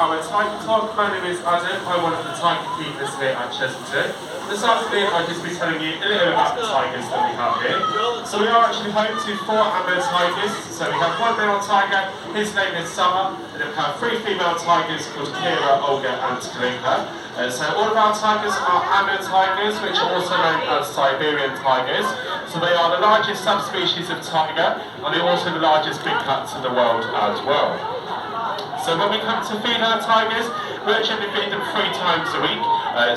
our tiger talk. My name is Adam. I'm one of the tiger keepers here at Chessington. This afternoon I'll just be telling you a little about the tigers that we have here. So we are actually home to 4 amber tigers. So we have 1 male tiger, his name is Summer, and then we have 3 female tigers called Kira, Olga and Kalinka. So all of our tigers are amber tigers, which are also known as Siberian tigers. So they are the largest subspecies of tiger, and they're also the largest big cats in the world as well. So when we come to feed our tigers, we actually feed them 3 times a week.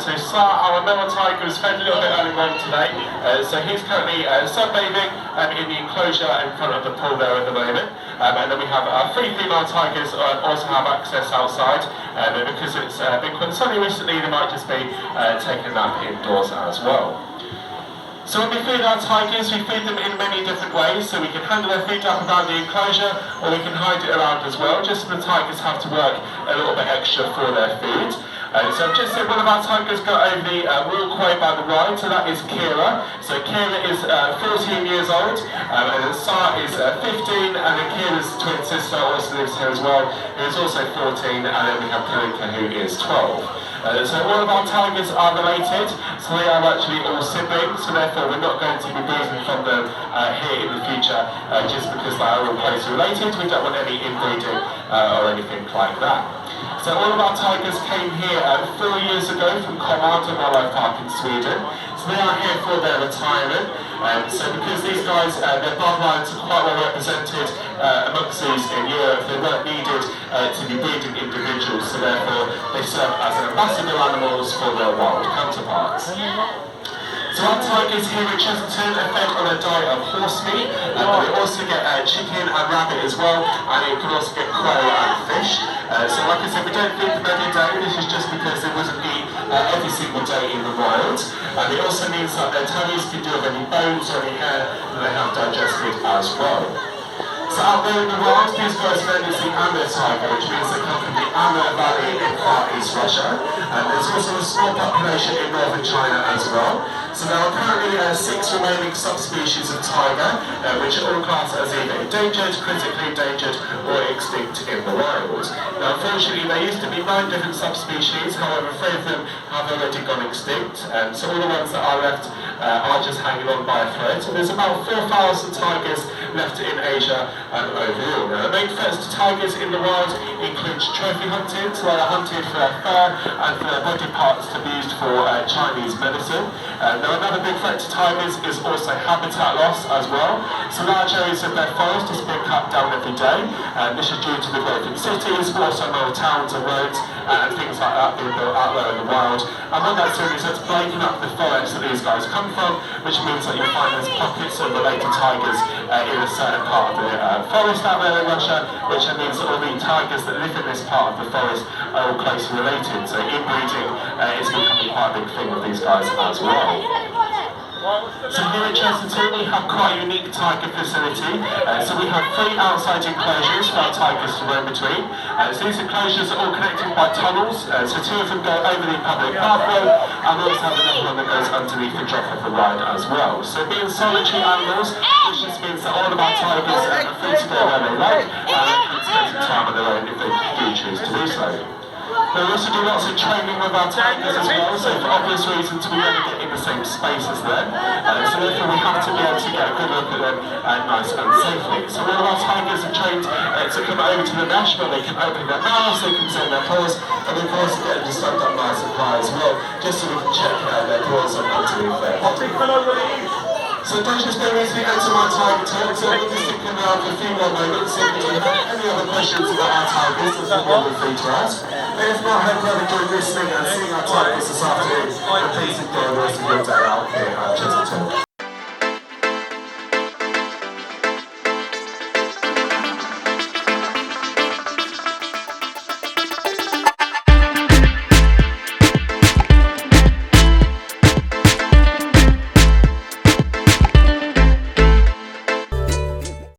So our male tiger is fed a little bit earlier on today. So he's currently sunbathing in the enclosure in front of the pool there at the moment. And then we have our 3 female tigers also have access outside. Because it's been quite sunny recently, they might just be taking a nap indoors as well. So when we feed our tigers, we feed them in many different ways. So we can handle their feed up around the enclosure, or we can hide it around as well, just so the tigers have to work a little bit extra for their food. So I've just seen one of our tigers go over the walkway by the ride, so that is Kira. So Kira is 14 years old, and then Sa is 15, and then Kira's twin sister also lives here as well, who is also 14, and then we have Kalinka, who is 12. So all of our tigers are related, so they are actually all siblings, so therefore we're not going to be breeding from them here in the future just because they are all closely related. We don't want any inbreeding or anything like that. So all of our tigers came here 4 years ago from Chessington Wildlife Park in Sweden. So they are here for their retirement. So because these guys, their bloodlines are quite well represented amongst these in Europe, they weren't needed to be breeding individuals, so therefore they serve as ambassador animals for their wild counterparts. So our tigers here at Chessington are fed on a diet of horse meat, but they also get chicken and rabbit as well, and you can also get quail and fish. So like I said, we don't feed them every day. This is just because they wouldn't eat every single day in the wild. And it also means that their tummies can do with any bones or any hair that they have digested as well. So out there in the wild, these guys are known as the Amur tiger, which means they come from the Amur Valley in Far East Russia. And there's also a small population in northern China as well. So there are currently 6 remaining subspecies of tiger, which are all classed as either endangered, critically endangered, or extinct in the wild. Now unfortunately there used to be 9 different subspecies, however 3 of them have already gone extinct. So all the ones that are left are just hanging on by a thread. So there's about 4,000 tigers left in Asia overall. Now the main threats to tigers in the wild include trophy hunting, so they are hunted for their fur and for their body parts to be used for Chinese medicine. Now another big threat to tigers is also habitat loss as well. So large areas of their forest is being cut down every day. This is due to the growth in cities, but also more towns and roads and things like that being built out there in the wild. And what that's doing is it's breaking up the forest that these guys come from, which means that you find there's pockets of related tigers in a certain part of the forest out there in Russia, which means that all the tigers that live in this part of the forest are all closely related. So inbreeding is becoming quite a big thing with these guys as well. So here at Chessington we have quite a unique tiger facility. So we have 3 outside enclosures for our tigers to roam between. So these enclosures are all connected by tunnels. So 2 of them go over the public pathway, and we also have another one that goes underneath the drop of the ride as well. So being solitary animals, this just means that all of our tigers are free to go where they like, and they can spend some time on their own if they do choose to do so. We also do lots of training with our tigers as well, so for obvious reasons we never get in the same space as them. So therefore we have to be able to get a good look at them nice and safely. So all of our tigers are trained to come over to the mesh where they can open their mouths, they can present their paws, and we can also get them to stand up nice and high as well, just so we can check their paws and underneath their body. So don't just go easily into my tiger talk, so we'll just stick around for a few more moments. If you have any other questions about our tigers, there's no one free to ask. And if not, I hope you have enjoyed listening and seeing our tigers this afternoon. And please enjoy the rest of your day out here at Chessington.